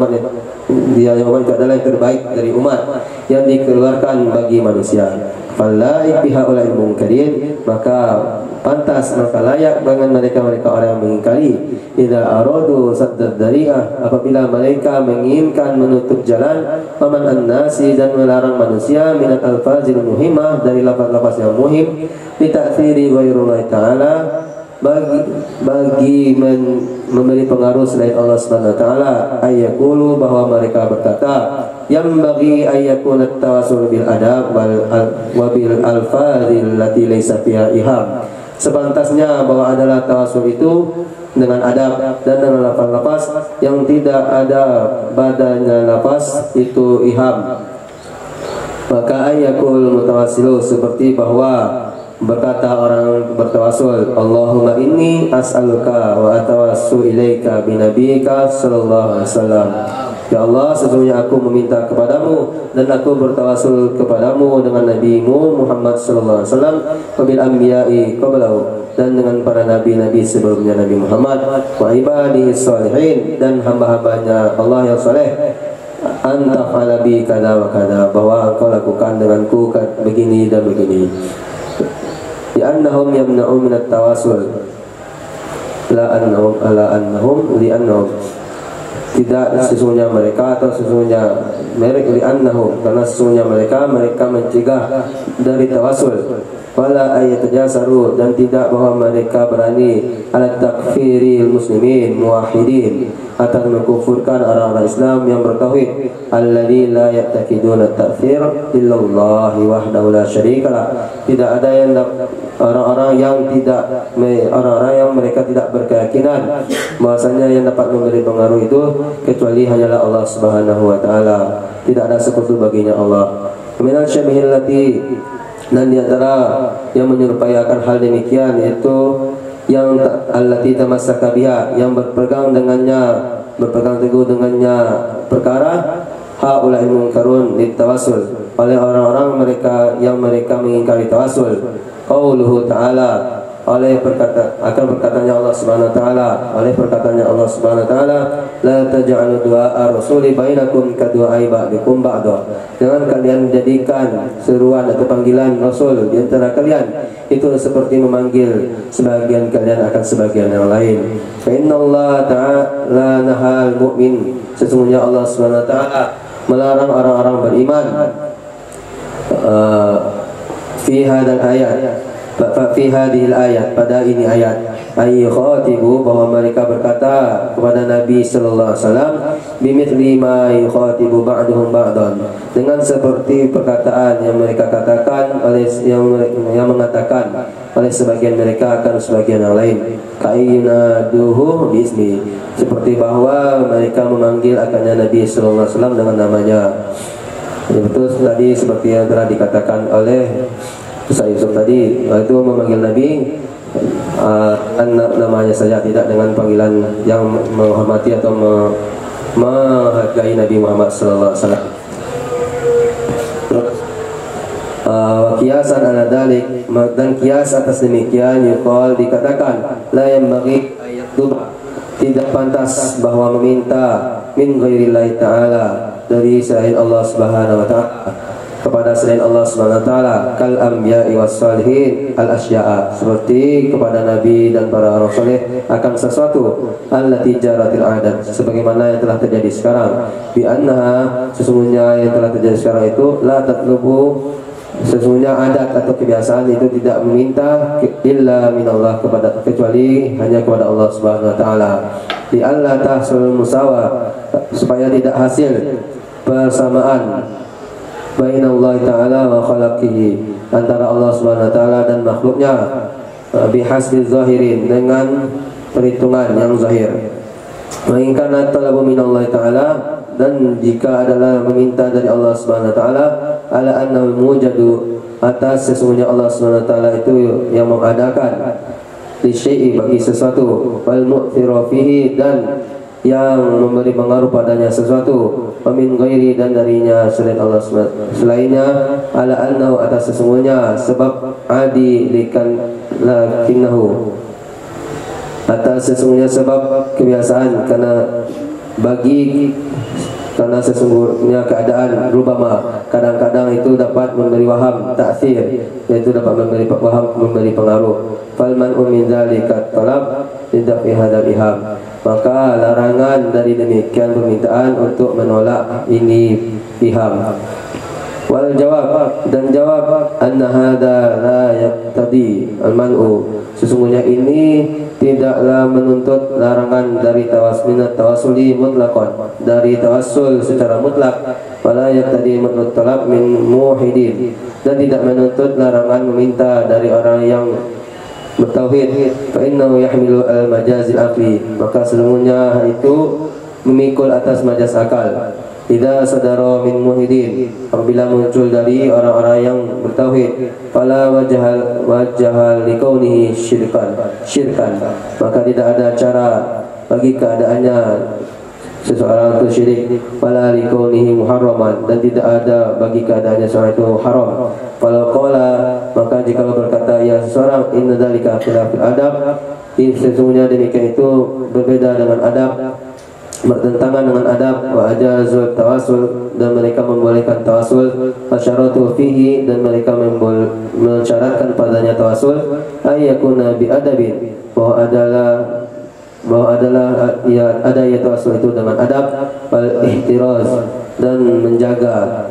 yang terbaik dari umat yang dikeluarkan bagi manusia. Falaik bihaulai mungkarin, maka pantas, maka layak dengan mereka orang yang mengingkari. Idza aradu saddad dari'ah, apabila mereka menginginkan menutup jalan, paman an-nasi, dan melarang manusia minat al-fazil muhimmah, dari lafaz-lafaz yang muhim, litaktsiri ghairullahi ta'ala, bagi memberi pengaruh selain Allah Subhanahu wa taala, ayyaqulu, bahwa mereka berkata, yang bagi ayyakuna tawassul bil adab wa bil alfazil lati laysa fiha iham, sepantasnya bahwa adalah tawassul itu dengan adab dan dengan lafaz-lafaz yang tidak ada badannya lafaz itu iham. Maka ayyakul mutawassilu, seperti bahwa berkata orang bertawasul, Allahumma inni as'aluka wa atawassu ilaika binabiyika sallallahu alaihi wasallam. Ya Allah, sesungguhnya aku meminta kepadamu dan aku bertawasul kepadamu dengan nabimu Muhammad sallallahu alaihi wasallam, wa bil anbiya'i qablahu, dan dengan para nabi-nabi sebelumnya Nabi Muhammad, wa ibadihi shalihin, dan hamba-hambanya Allah yang saleh, anta fa'alabi kada wa kada, bahwa engkau lakukan denganku begini dan begini. Li'annahum yamna'u minat tawasul, li'annahum, tidak sesungguhnya mereka, atau sesungguhnya mereka, li'annahum, karena sesungguhnya mereka mencegah dari tawasul. Wala ayatajasaru, dan tidak bahwa mereka berani ala takfiril muslimin muwahhidin, atas mengkufurkan orang-orang Islam yang bertauhid, alladzi la ya'taqiduna at-ta'thir illallah wahdahu la syarikalah. Tidak ada yang orang-orang yang mereka tidak berkeyakinan bahwasanya yang dapat memberi pengaruh itu kecuali hanyalah Allah Subhanahu wa taala, tidak ada sekutu baginya Allah. Minal syabihillati, dan di antara yang menyerupai akan hal demikian, yaitu yang allati tamassaka biha, yang berpegang teguh dengannya perkara haula'il munkarun litawassul, oleh orang-orang yang mereka mengingkari tawasul. Qauluhu ta'ala, oleh perkataannya Allah Subhanahu wa taala, la taj'alu du'a ar-rasuli bainakum ka du'ai ba'dikum ba'da, jangan kalian jadikan seruan atau panggilan Rasul di antara kalian itu seperti memanggil sebagian kalian akan sebagian yang lain. Fa innallaha ta'ala nahal mu'min, sesungguhnya Allah Subhanahu wa taala melarang orang-orang beriman fi hadal ayat, fi hadhil ayat, pada ini ayat, ay khatibu, bahwa mereka berkata kepada Nabi sallallahu alaihi wasallam, bimithli ma yukhatibu ba'duhum ba'dan, dengan seperti perkataan yang mereka katakan oleh yang mengatakan oleh sebagian mereka akan sebagian yang lain, kainaduhu bismi, seperti bahwa mereka memanggil akannya Nabi sallallahu alaihi wasallam dengan namanya. Ya, betul tadi seperti yang telah dikatakan oleh Ustaz Yusuf tadi, itu memanggil Nabi namanya saja, tidak dengan panggilan yang menghormati atau menghargai Nabi Muhammad sallallahu alaihi wasallam. Kiasan ala dalik, dan kias atas demikian, yuqal, dikatakan, la yanbaghi ayatub, tidak pantas bahwa meminta min ghairillahi ta'ala, dari selain Allah Subhanahu wa ta'ala, kepada selain Allah Subhanahu wa taala, kal anbiya'i was salihin al asya'a, seperti kepada nabi dan para orang saleh akan sesuatu, allati jaratil adat, sebagaimana yang telah terjadi sekarang, bi annaha, sesungguhnya yang telah terjadi sekarang itu, la tatlubu, sesungguhnya adat atau kebiasaan itu tidak meminta illa minallah, kecuali hanya kepada Allah Subhanahu wa taala. Di alla tahsul musawa, supaya tidak hasil persamaan baina Allah Ta'ala wa khalaqihi, antara Allah Subhanahu wa taala dan makhluknya, bihasbi zahirin, dengan perhitungan yang zahir. Wa in kana talabu min Allah Ta'ala, dan jika adalah meminta dari Allah Subhanahu wa taala, ala annahu mujadu, atas sesungguhnya Allah Subhanahu wa taala itu yang mengadakan li syai'i, bagi sesuatu, wal mu'thira fihi, dan yang memberi pengaruh padanya sesuatu, wa min ghairi, dan darinya selain Allah selainnya, ala annahu, atas sesungguhnya, sebab adi likan lakinnahu, atas sesungguhnya sebab kebiasaan, karena sesungguhnya keadaan rubama, kadang-kadang itu dapat memberi waham, ta'thir, yaitu dapat memberi waham, memberi pengaruh. Fal man'u min dzalika talab tidak fi hadzal iham, maka larangan dari demikian permintaan untuk menolak ini iham. Wal jawab, dan jawab, anna hadza la yaqtadi al man'u, sesungguhnya ini tidaklah menuntut larangan dari tawasuli mutlaqan, dari tawassul secara mutlak, wala yaqtadi mutlaq talab min muwahhidin, dan tidak menuntut larangan meminta dari orang yang bertauhid. Fa innahu yahmilu al majazil aqli, maka sesungguhnya itu memikul atas majaz akal. Idza sadara min muhidin, apabila muncul dari orang-orang yang bertauhid, fala wajhal likaunihi syirkan, maka tidak ada cara bagi keadaannya seseorang itu syirik, fala likaunihi muharraman, dan tidak ada bagi keadaannya seorang itu haram. Kalau qala, maka jika berkata ya seseorang, inna dzalika khilaful adab, sesungguhnya demikian itu berbeda dengan adab, bertentangan dengan adab, wa ajazul tawasul, dan mereka membolehkan tawasul, asyaratu fihi, dan mereka mensyaratkan padanya tawasul, ayyakuna bi adabin, bahwa adalah ya ada ya tawasul itu dengan adab, wal ihtiraz, dan menjaga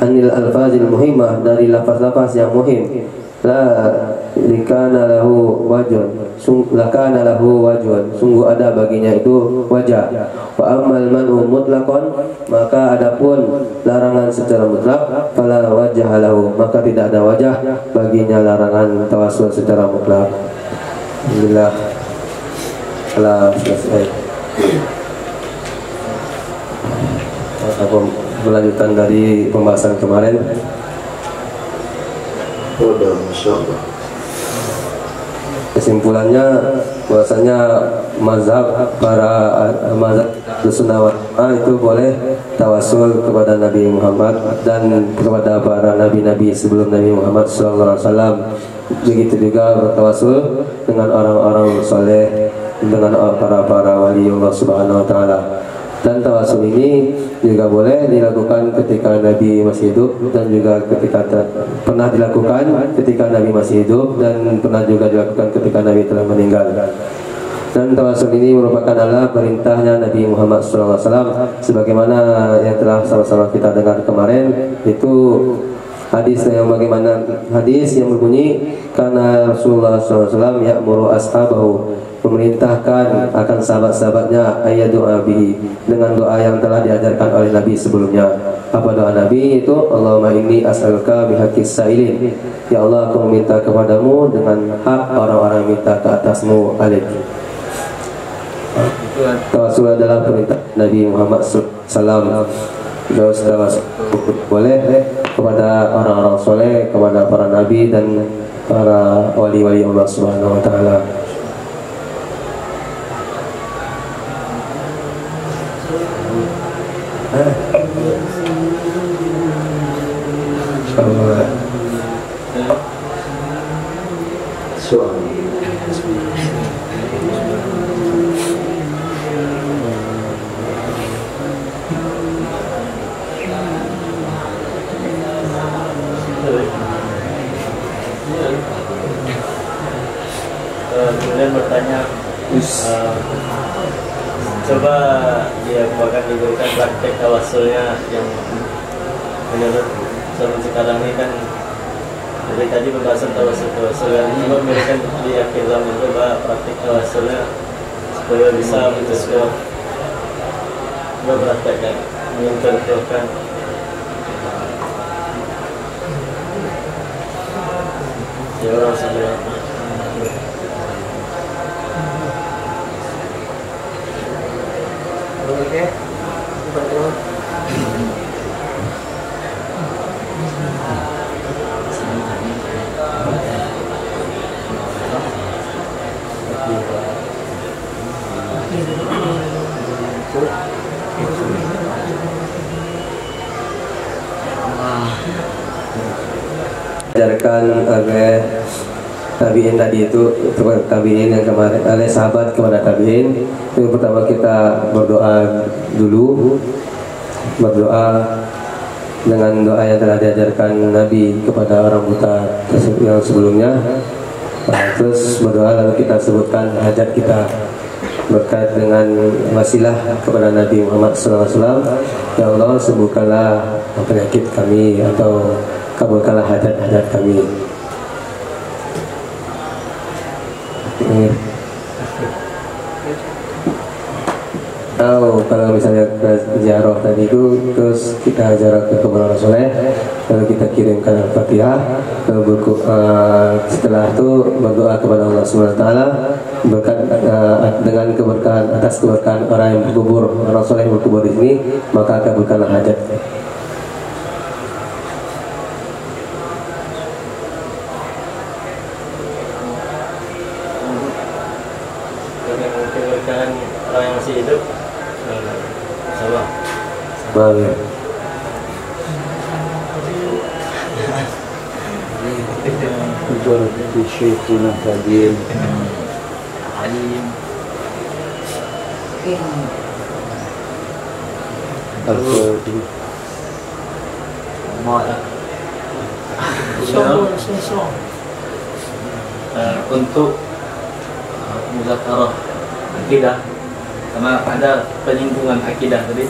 anil alfazil muhimmah, dari lafaz-lafaz yang muhim. La likana lahu wajhun, lakana lahu wajhun, sungguh ada baginya itu wajah. Wa ammal man'u mutlaqan, maka adapun larangan secara mutlak, fala wajha lahu, maka tidak ada wajah baginya larangan tawassul secara mutlak. Alhamdulillah, telah selesai. Apa berlanjutan dari pembahasan kemarin? Kesimpulannya bahwasanya mazhab Sunnah wal Jamaah itu boleh tawasul kepada Nabi Muhammad dan kepada para nabi-nabi sebelum Nabi Muhammad SAW. Begitu juga bertawasul dengan orang-orang soleh, dengan para wali Allah Subhanahu wa taala. Dan tawasul ini juga boleh dilakukan ketika Nabi masih hidup, dan juga pernah dilakukan ketika Nabi masih hidup, dan pernah juga dilakukan ketika Nabi telah meninggal. Dan tawasul ini merupakan adalah perintahnya Nabi Muhammad SAW, sebagaimana yang telah sama-sama kita dengar kemarin, itu hadis yang berbunyi, karena Rasulullah SAW ya'muru ashabahu, memerintahkan akan sahabat-sahabatnya, ayat doa bihi, dengan doa yang telah diajarkan oleh Nabi sebelumnya. Apa doa Nabi itu? Allahumma inni as'aluka bihaqqis sa'ilin, ya Allah, aku meminta kepadamu dengan hak orang-orang minta ke atasmu alik. Tawasul adalah perintah Nabi Muhammad SAW. Tawasul boleh kepada orang-orang soleh, kepada para nabi dan para wali-wali Allah Subhanahu wa taala. Kemudian bertanya, coba dia bahkan diberikan praktek tawasulnya yang menurut zaman sekarang ini kan, dari tadi pembahasan tawasul yang coba memberikan di akhir zaman, coba praktek tawasulnya supaya bisa mencontoh mempraktekkan, mencontohkan ya orang saleh. Oke. Ajarkan oleh tabiin tadi itu tabiin yang kemarin oleh sahabat kepada tabiin itu pertama kita berdoa dulu, berdoa dengan doa yang telah diajarkan Nabi kepada orang buta yang sebelumnya. Terus berdoa lalu kita sebutkan hajat kita berkait dengan wasilah kepada Nabi Muhammad SAW. Ya Allah, sembuhkanlah penyakit kami atau kabulkanlah hajat-hajat kami. Kalau misalnya ziarah tadi itu, terus kita ziarah ke kuburan Rasulullah, lalu kita kirimkan Al-Fatihah, lalu setelah itu berdoa kepada Allah SWT berkat dengan keberkahan, atas keberkahan orang yang berkubur, Rasulullah yang berkubur di sini, maka kabulkanlah hajat. Keberkahan orang yang masih hidup sama. Baik. Ibarat Syekhuna Kadim Alim Al-Fatih untuk muzakarah akidah, karena ada penyinggungan akidah tadi.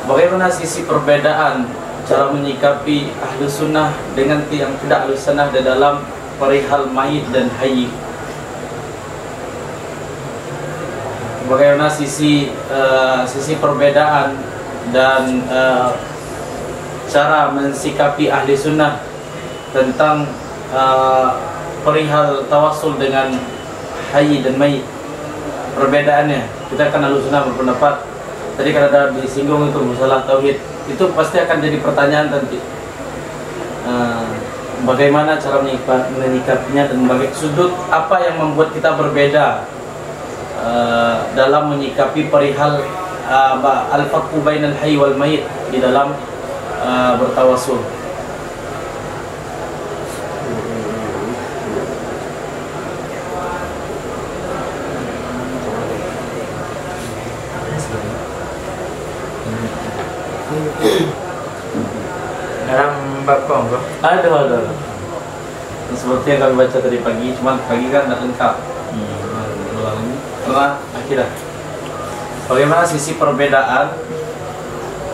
Bagaimana sisi perbedaan cara menyikapi ahlu sunnah dengan yang tidak ahlu sunnah di dalam perihal mayit dan hayy? Bagaimana sisi perbedaan dan cara mensikapi ahli sunnah tentang perihal tawasul dengan hayy dan mayit? Perbedaannya, kita kan ahlu sunnah berpendapat tadi kan ada disinggung itu masalah tauhid, itu pasti akan jadi pertanyaan nanti. Bagaimana cara menyikapinya dan sudut apa yang membuat kita berbeda dalam menyikapi perihal al-farqu bainal hayy wal mayit di dalam bertawasul. Dalam bab kongko Ada. Seperti yang kami baca tadi pagi, cuma pagi kan tidak lengkap. Karena akidah. Bagaimana sisi perbedaan?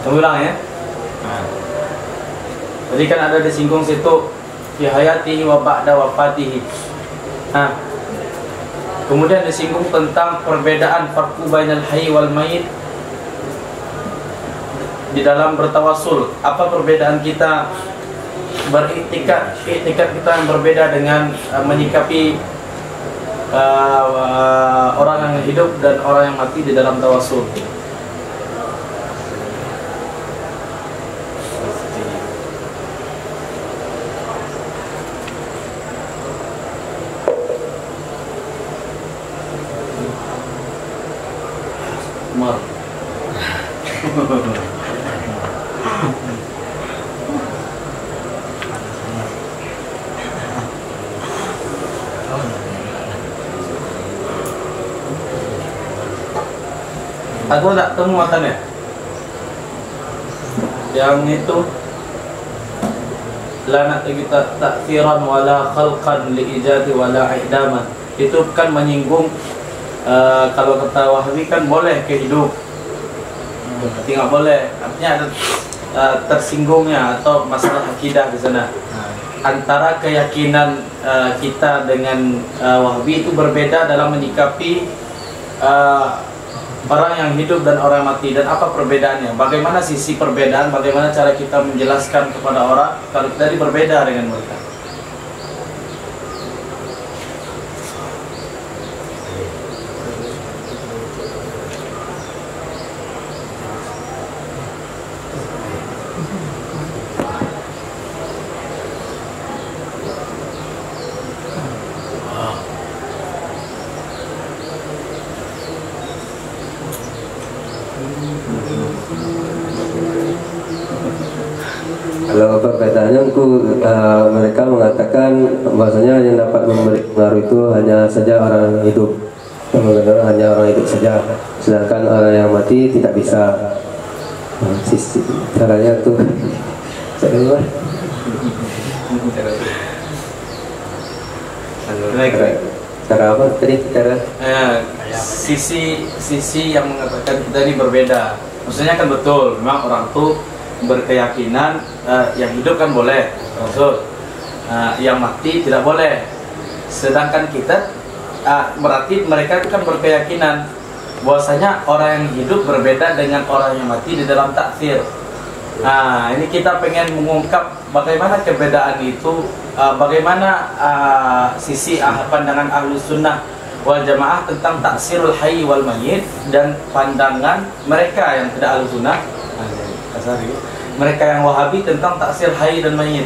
Kami ulang ya. Tadi kan ada disinggung situ fi hayatihi wa ba'da wafatihi. Kemudian disinggung tentang perbedaan farqu bainal hayy wal mayit di dalam bertawasul. Apa perbedaan kita beriktikad kita yang berbeda dengan menyikapi orang yang hidup dan orang yang mati di dalam tawasul. Umar. Aku tak temu matanya. Yang itu la kita ta'thiran wala khalqan li ijadi wala ihdaman. Itu kan menyinggung kalau kata Wahabi kan boleh kehidup. Berarti nggak boleh. Artinya ada tersinggungnya atau masalah akidah di sana. antara keyakinan kita dengan Wahabi itu berbeda dalam menyikapi orang yang hidup dan orang mati, dan apa perbedaannya? Bagaimana sisi perbedaan? Bagaimana cara kita menjelaskan kepada orang kalau kita ini berbeda dengan mereka? Kalau perbedaannya mereka mengatakan bahwasanya yang dapat memberi pengaruh itu hanya saja orang yang hidup, hanya orang hidup saja, sedangkan orang yang mati tidak bisa. Sisi caranya tuh cara apa tadi cara sisi yang mengatakan kita ini berbeda, maksudnya kan betul, memang orang tuh berkeyakinan yang hidup kan boleh, maksud yang mati tidak boleh. Sedangkan kita berarti mereka itu kan berkeyakinan bahwasanya orang yang hidup berbeda dengan orang yang mati di dalam takfir. Nah, ini kita pengen mengungkap bagaimana perbedaan itu, bagaimana sisi pandangan Ahlus Sunnah wal Jamaah tentang taksirul hayy wal mayyit, dan pandangan mereka yang tidak Ahlus Sunnah, mereka yang Wahabi tentang taksir hayy dan mayyit.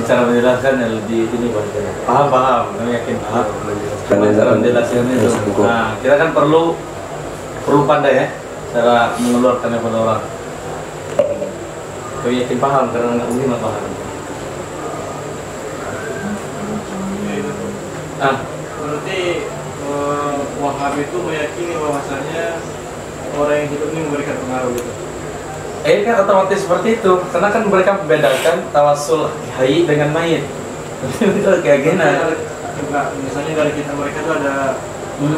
Cara menjelaskan yang lebih ini paham, kami yakin paham. Cara menjelaskan itu. Nah, kita kan perlu pandai ya, cara mengeluarkannya pada orang. Kami yakin paham karena nggak mungkin paham. Berarti Wahabi itu meyakini bahwasanya orang yang hidup ini memberikan pengaruh gitu. Kan otomatis seperti itu, karena kan mereka membedakan tawasul hayy dengan mayit. Itu kayak gini. Misalnya dari kita mereka itu ada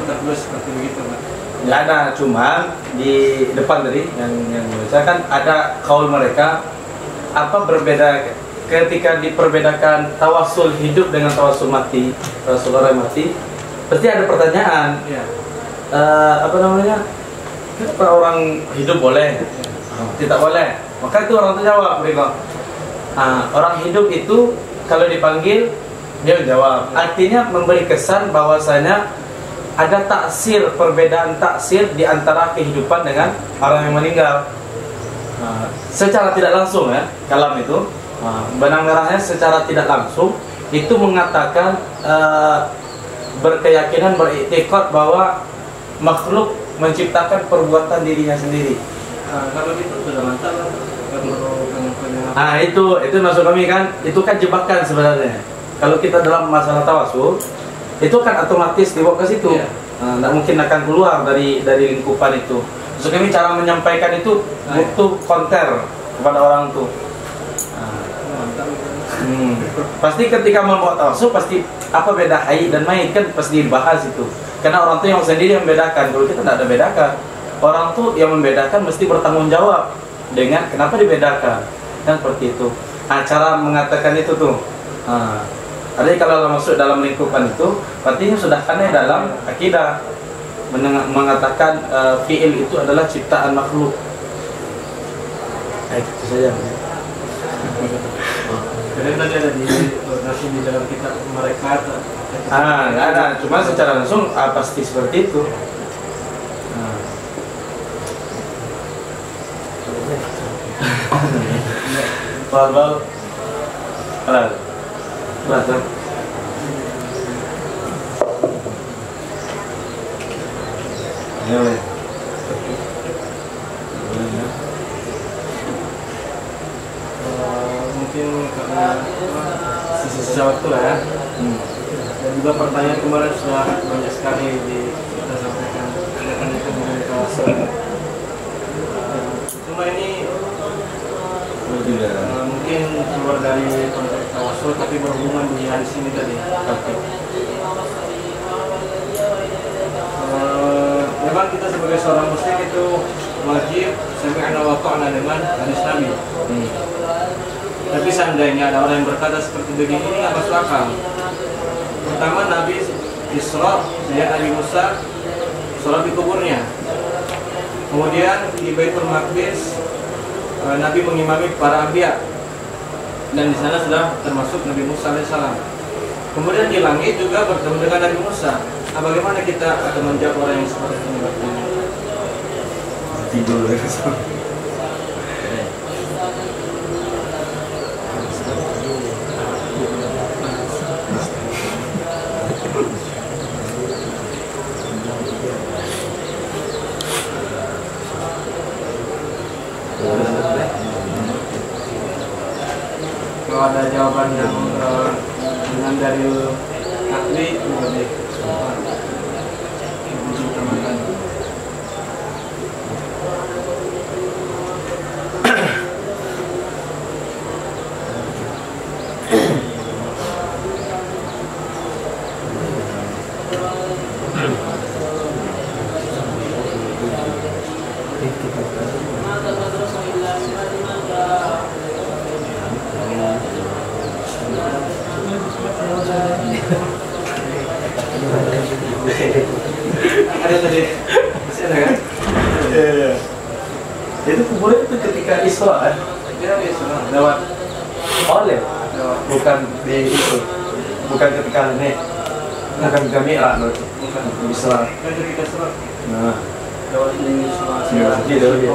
tertulis seperti begitu, Pak. Nggak ada, cuma di depan tadi yang kan ada kaul mereka apa berbeda ketika diperbedakan tawasul hidup dengan tawasul mati, tawasul orang mati, pasti ada pertanyaan. Iya. Apa namanya? Kenapa orang hidup boleh? Tidak boleh. Maka itu orang itu jawab mereka. Orang hidup itu kalau dipanggil dia jawab. Artinya memberi kesan bahwasanya ada taksir, perbedaan taksir di antara kehidupan dengan orang yang meninggal. Secara tidak langsung ya, kalam itu benang merahnya secara tidak langsung itu mengatakan berkeyakinan, beriktikad bahwa makhluk menciptakan perbuatan dirinya sendiri. Kalau gitu sudah mantap lah. Itu maksud kami kan, itu kan jebakan sebenarnya. Kalau kita dalam masalah tawasul, itu kan otomatis dibawa ke situ. Iya. Nggak mungkin akan keluar dari lingkupan itu. Maksud kami cara menyampaikan itu butuh konter kepada orang tuh. Pasti ketika membawa tawasul pasti apa beda hayy dan mayit kan pasti dibahas itu. Karena orang tuh yang sendiri yang membedakan. Kalau kita tidak ada bedakan. Orang tuh yang membedakan mesti bertanggung jawab dengan kenapa dibedakan, kan seperti itu. Cara mengatakan itu tuh. Jadi kalau masuk dalam lingkupan itu, artinya sudah aneh dalam akidah mengatakan fiil itu adalah ciptaan makhluk. Itu saja. Jadi tadi ada di dalam kitab mereka. Nggak ada. Cuma secara langsung pasti seperti itu. Fadal. Halal. Silakan. Ya, weh. Mungkin karena sisa-sisa waktu lah ya. Dan juga pertanyaan kemarin sudah banyak sekali kita sampaikan tanyakan mengenai tawasul. Cuma ini mungkin keluar dari konteks tawasul tapi berhubungan dengan hadis ini tadi. Memang kita sebagai seorang muslim itu wajib sami'na wa ata'na dengan hadis Nabi. Tapi seandainya ada orang yang berkata seperti begini, ini nggak masuk akal. Pertama, Nabi Isra melihat Nabi Musa sholat di kuburnya. Kemudian di Baitul Maqdis Nabi mengimami para anbiya, dan di sana sudah termasuk Nabi Musa alaihissalam. Kemudian di langit juga bertemu dengan Nabi Musa. Nah, bagaimana kita akan menjawab orang yang seperti ini? Tidur lagi. Kalau ada jawaban yang dengan dari ahli lebih utamakan. Ada tadi, masih ada kan? Iya. Itu kuburnya itu ketika Isra kan? Ya, Isra. Lewat oleh, bukan di itu, bukan ketika ini, bukan ketika Mi'raj, bukan Isra. Kan ketika Isra. Nah, Lewat di Isra. Iya, iya.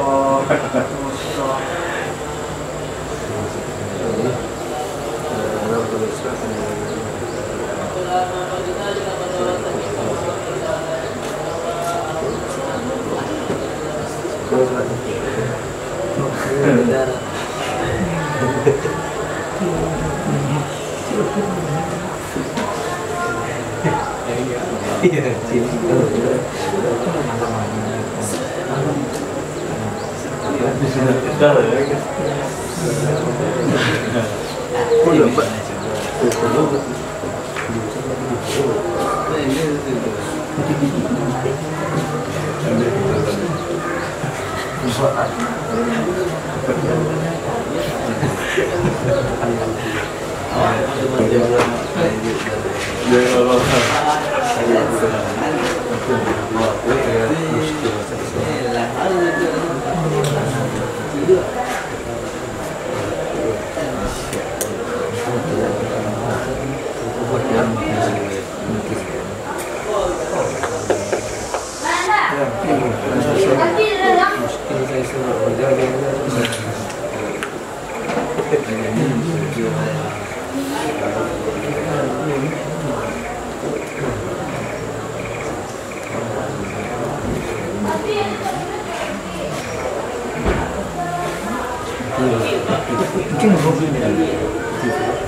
Mungkin